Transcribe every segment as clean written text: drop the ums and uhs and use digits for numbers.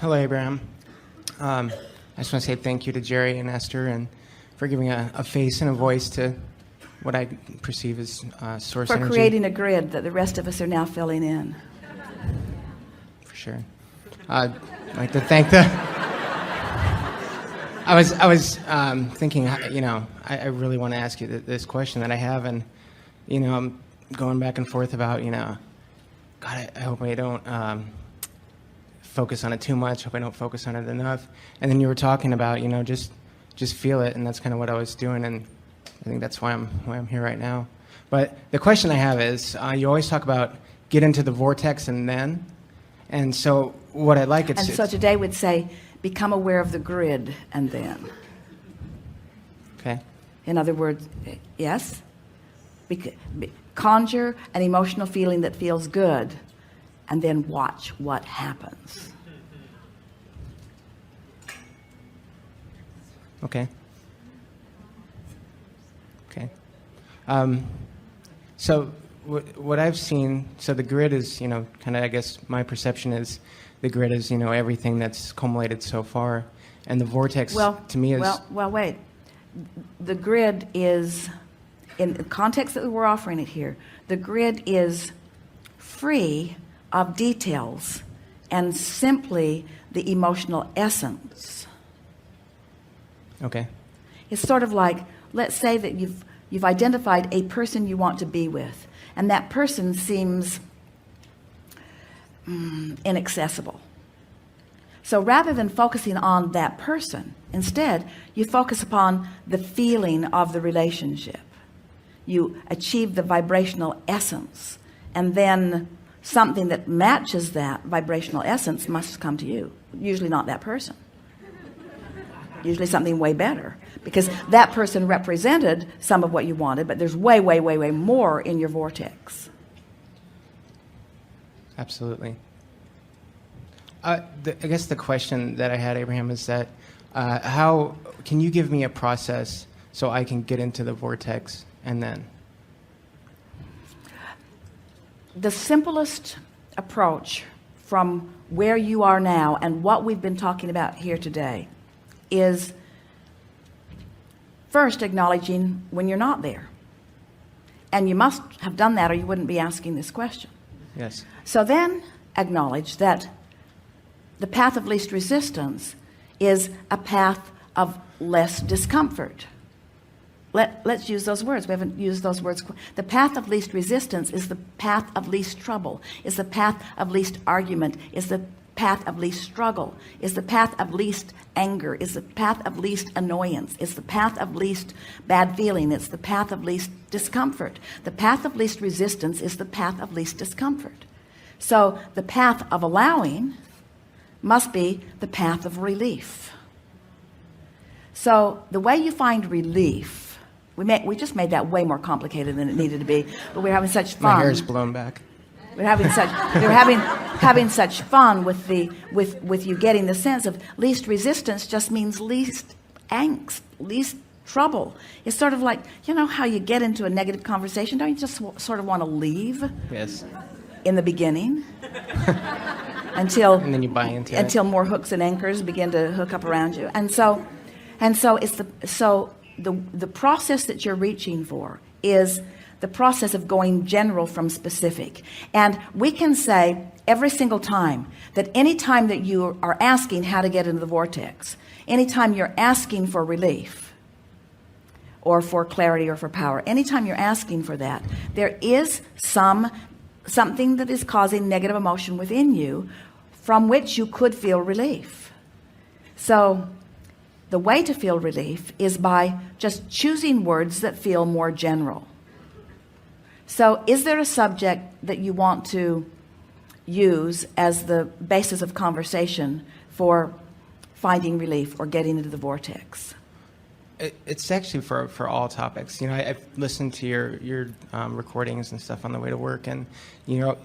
Hello, Abraham. I just want to say thank you to Jerry and Esther and for giving a face and a voice to what I perceive as source for energy. For creating a grid that the rest of us are now filling in. For sure. I'd like to thank the... I was thinking, I really want to ask you this question that I have, and, I'm going back and forth about, God, I hope I don't focus on it too much. Hope I don't focus on it enough. And then you were talking about, just feel it, and that's kind of what I was doing, and I think that's why I'm here right now. But the question I have is, you always talk about get into the vortex and then, and so what I like it's... And so today we'd say, become aware of the grid and then. Okay. In other words, yes? Conjure an emotional feeling that feels good, and then watch what happens. Okay. Okay. So what I've seen, so the grid is, kind of, I guess my perception is the grid is, everything that's culminated so far. And the vortex, to me, is... Well, wait. The grid is, in the context that we're offering it here, the grid is free of details and simply the emotional essence. Okay. It's sort of like, let's say that you've identified a person you want to be with, and that person seems inaccessible. So rather than focusing on that person, instead you focus upon the feeling of the relationship. You achieve the vibrational essence, and then something that matches that vibrational essence must come to you. Usually not that person. Usually something way better, because that person represented some of what you wanted, but there's way, way, way, way more in your vortex. Absolutely. I guess the question that I had, Abraham, is that how can you give me a process so I can get into the vortex and then? The simplest approach from where you are now and what we've been talking about here today is first acknowledging when you're not there. And you must have done that or you wouldn't be asking this question. Yes. So then acknowledge that the path of least resistance is a path of less discomfort. Let's use those words. We haven't used those words. The path of least resistance is the path of least trouble, is the path of least argument, is the path of least struggle, is the path of least anger, is the path of least annoyance, is the path of least bad feeling, it's the path of least discomfort. The path of least resistance is the path of least discomfort. So the path of allowing must be the path of relief. So the way you find relief, we just made that way more complicated than it needed to be, but we're having such fun. My hair's blown back. We're having such fun with you getting the sense of least resistance just means least angst, least trouble. It's sort of like, how you get into a negative conversation, don't you just sort of want to leave? Yes. In the beginning. Until and then you buy into until more hooks and anchors begin to hook up around you. And so it's the process that you're reaching for is the process of going general from specific. And we can say every single time that any time that you are asking how to get into the vortex, anytime you're asking for relief or for clarity or for power, anytime you're asking for that, there is something that is causing negative emotion within you from which you could feel relief. So the way to feel relief is by just choosing words that feel more general. So is there a subject that you want to use as the basis of conversation for finding relief or getting into the vortex? It's actually for all topics. I've listened to your recordings and stuff on the way to work, and you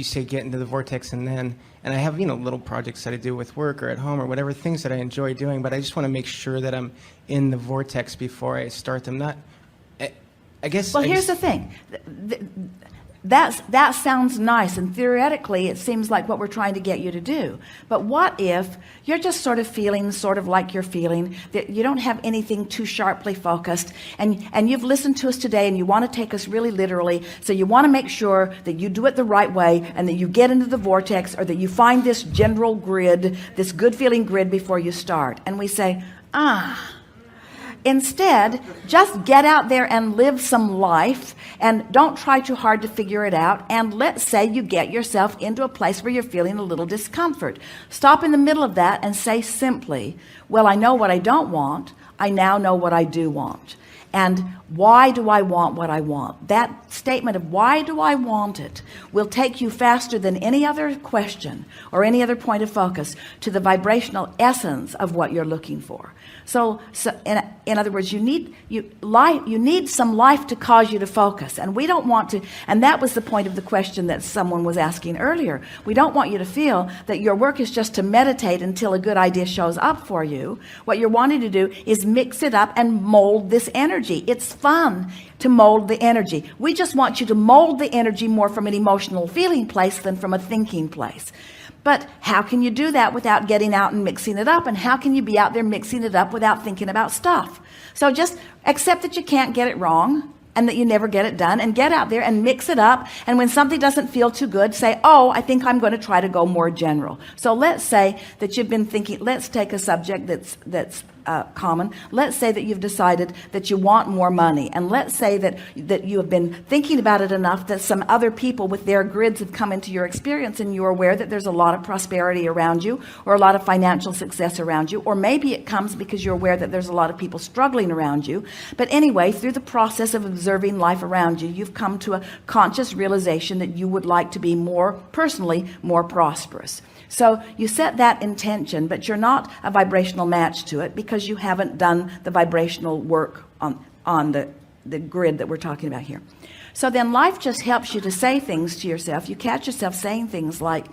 say get into the vortex and I have little projects that I do with work or at home or whatever, things that I enjoy doing, but I just want to make sure that I'm in the vortex before I start them. I guess. Well, here's the thing. that sounds nice, and theoretically it seems like what we're trying to get you to do. But what if you're just sort of feeling sort of like you're feeling, that you don't have anything too sharply focused, and you've listened to us today and you want to take us really literally, so you want to make sure that you do it the right way and that you get into the vortex, or that you find this general grid, this good feeling grid before you start. And we say, instead, just get out there and live some life, and don't try too hard to figure it out. And let's say you get yourself into a place where you're feeling a little discomfort. Stop in the middle of that and say simply, well, I know what I don't want. I now know what I do want. And why do I want what I want? That statement of why do I want it will take you faster than any other question or any other point of focus to the vibrational essence of what you're looking for. So in other words, you need some life to cause you to focus. And we don't want to, and that was the point of the question that someone was asking earlier. We don't want you to feel that your work is just to meditate until a good idea shows up for you. What you're wanting to do is mix it up and mold this energy. It's fun to mold the energy. We just want you to mold the energy more from an emotional feeling place than from a thinking place. But how can you do that without getting out and mixing it up? And how can you be out there mixing it up without thinking about stuff? So just accept that you can't get it wrong and that you never get it done, and get out there and mix it up. And when something doesn't feel too good, say, oh, I think I'm going to try to go more general. So let's say that you've been thinking, let's take a subject that's common. Let's say that you've decided that you want more money, and let's say that you have been thinking about it enough that some other people with their grids have come into your experience, and you're aware that there's a lot of prosperity around you, or a lot of financial success around you, or maybe it comes because you're aware that there's a lot of people struggling around you. But anyway, through the process of observing life around you, you've come to a conscious realization that you would like to be personally more prosperous. So you set that intention, but you're not a vibrational match to it because you haven't done the vibrational work on the grid that we're talking about here. So then life just helps you to say things to yourself. You catch yourself saying things like,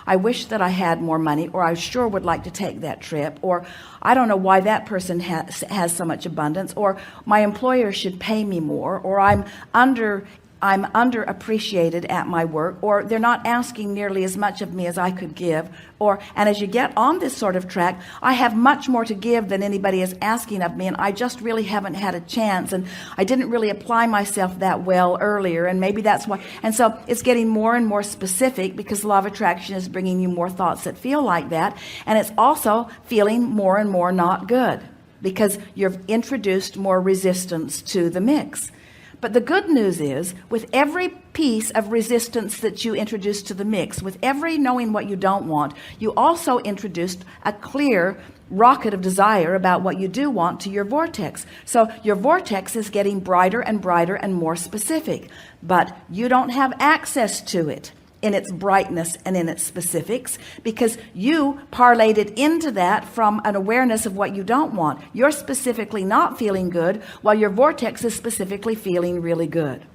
I wish that I had more money, or I sure would like to take that trip, or I don't know why that person has so much abundance, or my employer should pay me more, or I'm underappreciated at my work, or they're not asking nearly as much of me as I could give, and as you get on this sort of track, I have much more to give than anybody is asking of me, and I just really haven't had a chance, and I didn't really apply myself that well earlier, and maybe that's why. And so it's getting more and more specific, because the law of attraction is bringing you more thoughts that feel like that, and it's also feeling more and more not good because you've introduced more resistance to the mix. But the good news is, with every piece of resistance that you introduce to the mix, with every knowing what you don't want, you also introduced a clear rocket of desire about what you do want to your vortex. So your vortex is getting brighter and brighter and more specific, but you don't have access to it in its brightness and in its specifics, because you parlayed it into that from an awareness of what you don't want. You're specifically not feeling good, while your vortex is specifically feeling really good.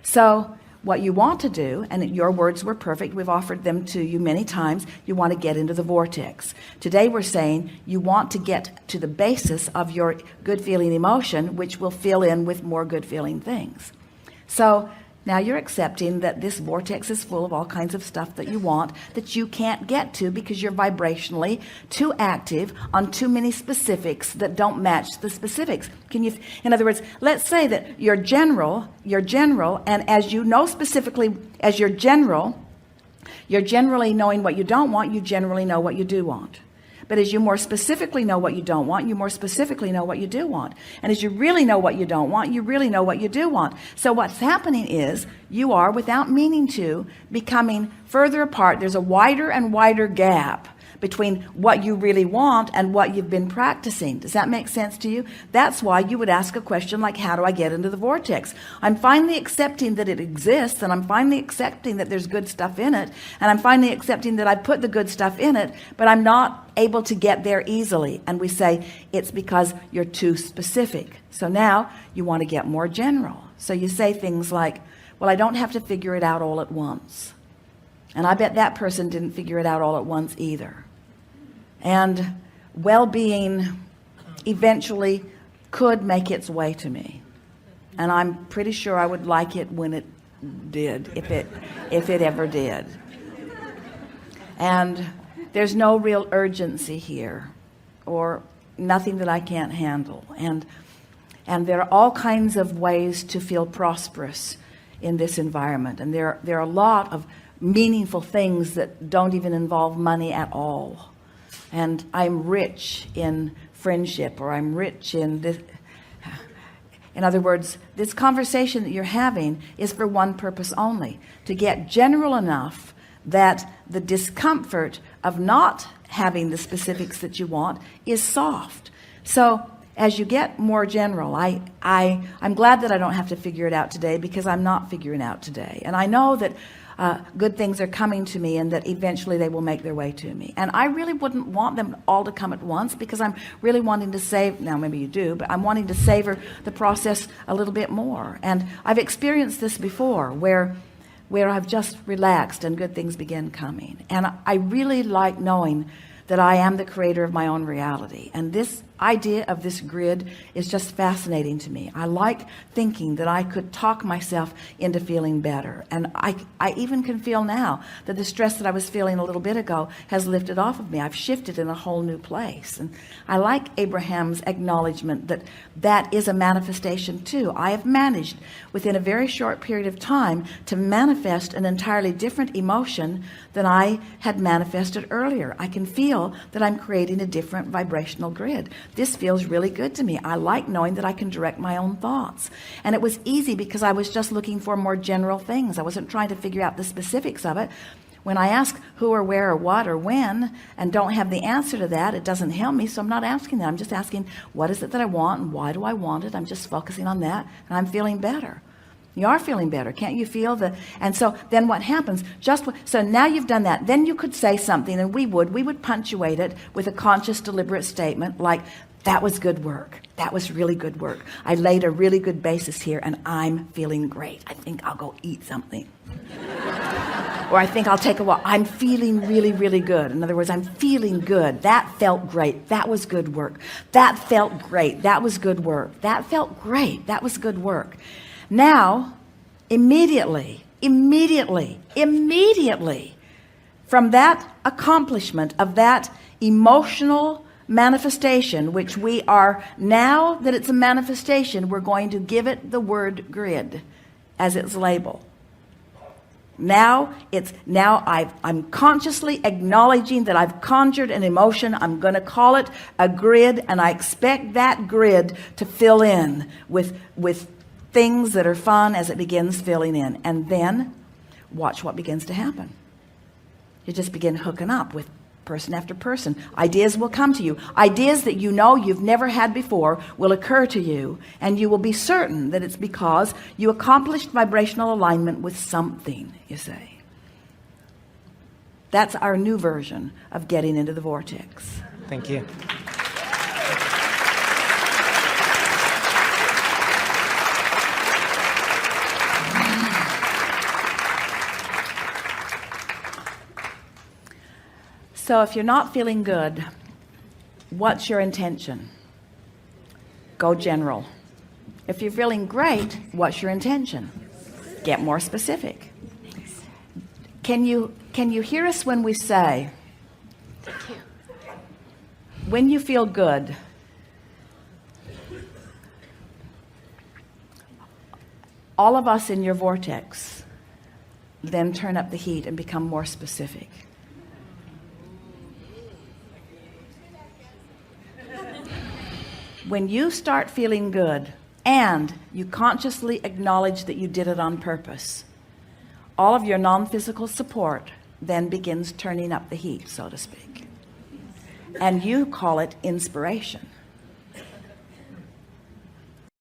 So what you want to do, and your words were perfect, we've offered them to you many times, you want to get into the vortex. Today we're saying you want to get to the basis of your good feeling emotion, which will fill in with more good feeling things. So now you're accepting that this vortex is full of all kinds of stuff that you want that you can't get to because you're vibrationally too active on too many specifics that don't match the specifics. In other words, let's say that you're general, and as you know specifically, as you're generally knowing what you don't want, you generally know what you do want. But as you more specifically know what you don't want, you more specifically know what you do want. And as you really know what you don't want, you really know what you do want. So what's happening is you are, without meaning to, becoming further apart. There's a wider and wider gap between what you really want and what you've been practicing. Does that make sense to you? That's why you would ask a question like, how do I get into the vortex? I'm finally accepting that it exists, and I'm finally accepting that there's good stuff in it, and I'm finally accepting that I put the good stuff in it, but I'm not able to get there easily. And we say it's because you're too specific. So now you want to get more general. So you say things like, well, I don't have to figure it out all at once. And I bet that person didn't figure it out all at once either. And well-being eventually could make its way to me. And I'm pretty sure I would like it when did, if it ever did. And there's no real urgency here, or nothing that I can't handle. And there are all kinds of ways to feel prosperous in this environment. And there are a lot of meaningful things that don't even involve money at all. And I'm rich in friendship, or I'm rich in this. In other words, this conversation that you're having is for one purpose only: to get general enough that the discomfort of not having the specifics that you want is soft. So as you get more general, I'm glad that I don't have to figure it out today, because I'm not figuring out today. And I know that good things are coming to me, and that eventually they will make their way to me. And I really wouldn't want them all to come at once, because I'm really wanting to save, now maybe you do, but I'm wanting to savor the process a little bit more. And I've experienced this before, where I've just relaxed and good things begin coming. And I really like knowing that I am the creator of my own reality. And this idea of this grid is just fascinating to me. I like thinking that I could talk myself into feeling better. And I even can feel now that the stress that I was feeling a little bit ago has lifted off of me. I've shifted in a whole new place. And I like Abraham's acknowledgement that that is a manifestation too. I have managed within a very short period of time to manifest an entirely different emotion than I had manifested earlier. I can feel that I'm creating a different vibrational grid. This feels really good to me. I like knowing that I can direct my own thoughts. And it was easy because I was just looking for more general things. I wasn't trying to figure out the specifics of it. When I ask who or where or what or when and don't have the answer to that, it doesn't help me. So I'm not asking that. I'm just asking, what is it that I want and why do I want it? I'm just focusing on that, and I'm feeling better. You are feeling better. Can't you feel the, and so then what happens? So now you've done that. Then you could say something, and we would punctuate it with a conscious, deliberate statement like, that was good work. That was really good work. I laid a really good basis here, and I'm feeling great. I think I'll go eat something. Or I think I'll take a walk. I'm feeling really, really good. In other words, I'm feeling good. That felt great. That was good work. That felt great. That was good work. That felt great. That was good work. Now, immediately, from that accomplishment of that emotional manifestation, which we are, now that it's a manifestation, we're going to give it the word grid as its label. I'm consciously acknowledging that I've conjured an emotion. I'm going to call it a grid, and I expect that grid to fill in with things that are fun as it begins filling in. And then watch what begins to happen. You just begin hooking up with person after person. Ideas will come to you. Ideas that you know you've never had before will occur to you, and you will be certain that it's because you accomplished vibrational alignment with something, you say. That's our new version of getting into the vortex. Thank you. So if you're not feeling good, what's your intention? Go general. If you're feeling great, what's your intention? Get more specific. Can you hear us when we say, when you feel good, all of us in your vortex then turn up the heat and become more specific. When you start feeling good and you consciously acknowledge that you did it on purpose, all of your non-physical support then begins turning up the heat, so to speak. And you call it inspiration.